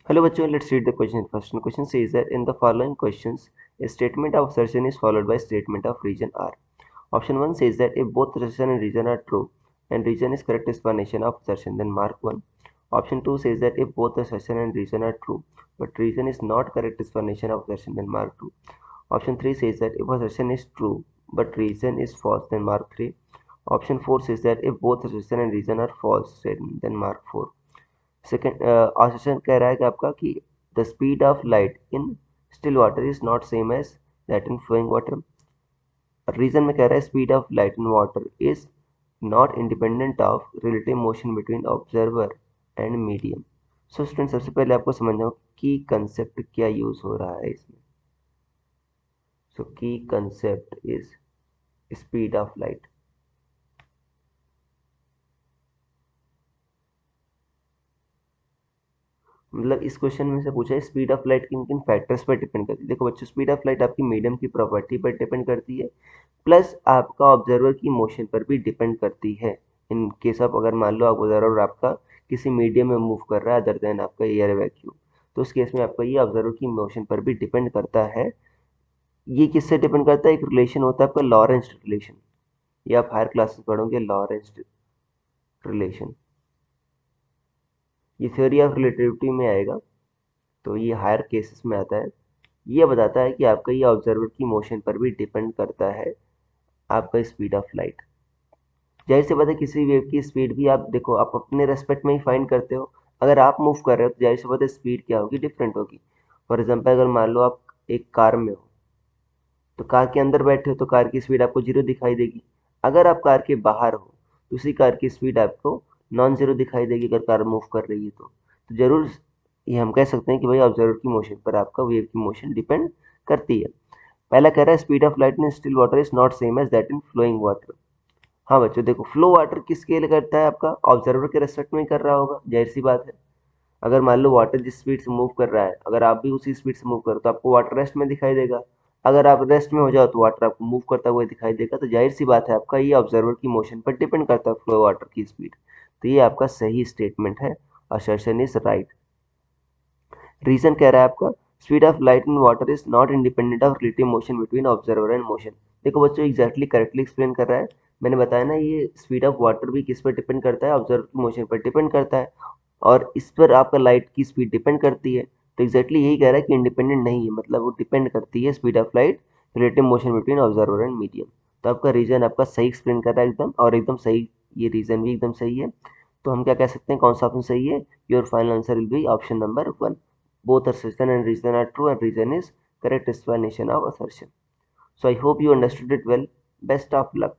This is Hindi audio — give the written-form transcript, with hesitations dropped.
Hello bachcho, let's read the question first. The question says that in the following questions, a statement of assertion is followed by statement of reason R. Option 1 says that if both assertion and reason are true and reason is correct explanation of assertion, then mark 1. Option 2 says that if both assertion and reason are true but reason is not correct explanation of assertion, then mark 2. Option 3 says that if assertion is true but reason is false, then mark 3. Option 4 says that if both assertion and reason are false, then mark 4. Second option कह रहा है कि आपका कि the speed of light in still water is not same as that in flowing water. Reason में कह रहा है speed of light in water is not independent of relative motion between observer and medium. So student सबसे पहले आपको समझना की कंसेप्ट क्या यूज हो रहा है इसमें। सो की concept is speed of light. मतलब इस क्वेश्चन में से पूछा है स्पीड ऑफ लाइट किन किन फैक्टर्स पर डिपेंड करती है। देखो बच्चों, स्पीड ऑफ लाइट आपकी मीडियम की प्रॉपर्टी पर डिपेंड करती है, प्लस आपका ऑब्जर्वर की मोशन पर भी डिपेंड करती है। इन केस ऑफ अगर मान लो आप ऑब्जर्वर आपका किसी मीडियम में मूव कर रहा है अदर देन आपका एयर वैक्यूम, तो उस केस में आपका ये ऑब्जर्वर की मोशन पर भी डिपेंड करता है। ये किससे डिपेंड करता है? एक रिलेशन होता है आपका लॉरेंस रिलेशन, ये आप हायर क्लासेस पढ़ोगे लॉरेंस रिलेशन। ये थ्योरी ऑफ रिलेटिविटी में आएगा, तो ये हायर केसेस में आता है। ये बताता है कि आपका ये ऑब्जर्वर की मोशन पर भी डिपेंड करता है आपका स्पीड ऑफ लाइट। जाहिर सी बात है किसी वेव की स्पीड भी आप देखो आप अपने रेस्पेक्ट में ही फाइंड करते हो। अगर आप मूव कर रहे हो तो जाहिर सी बात है स्पीड क्या होगी? डिफरेंट होगी। फॉर एग्जाम्पल अगर मान लो आप एक कार में हो, तो कार के अंदर बैठे हो तो कार की स्पीड आपको जीरो दिखाई देगी। अगर आप कार के बाहर हो तो उसी कार की स्पीड आपको नॉन जीरो दिखाई देगी अगर कार मूव कर रही है तो जरूर ये हम कह सकते हैं कि भाई ऑब्जर्वर की मोशन पर आपका वेव की मोशन डिपेंड करती है। पहला कह रहा है speed of light in still water is not same as that in flowing water. हाँ बच्चों देखो, फ्लो वाटर किसके लिए करता है? आपका ऑब्जर्वर के रेस्पेक्ट में ही कर रहा होगा, जाहिर सी बात है। अगर मान लो वाटर जिस स्पीड से मूव कर रहा है, अगर आप भी उसी स्पीड से मूव करो तो आपको वाटर रेस्ट में दिखाई देगा। अगर आप रेस्ट में हो जाओ तो वाटर आपको मूव करता हुआ दिखाई देगा। तो जाहिर सी बात है आपका ये ऑब्जर्वर की मोशन पर डिपेंड करता है फ्लो वाटर की स्पीड। तो ये आपका सही स्टेटमेंट है, असर्शन इज राइट। रीजन कह रहा है आपका speed of light in water is not independent of relative motion between observer and motion. देखो बच्चों एग्जैक्टली करेक्टली एक्सप्लेन कर रहा है। मैंने बताया ना ये स्पीड ऑफ वाटर भी किस पर डिपेंड करता है? ऑब्जर्वर की मोशन पर डिपेंड करता है, और इस पर आपका लाइट की स्पीड डिपेंड करती है। तो एग्जैक्टली यही कह रहा है कि इंडिपेंडेंट नहीं है, मतलब वो डिपेंड करती है speed of light relative motion between observer and medium. तो आपका रीजन आपका सही एक्सप्लेन कर रहा है एकदम, और एकदम सही, ये रीजन भी एकदम सही है। तो हम क्या कह सकते हैं, कौन सा ऑप्शन सही है? Your final answer will be option number 1। both assertion and reason are true and reason is correct explanation of assertion. So I hope you understood it well. Best of luck.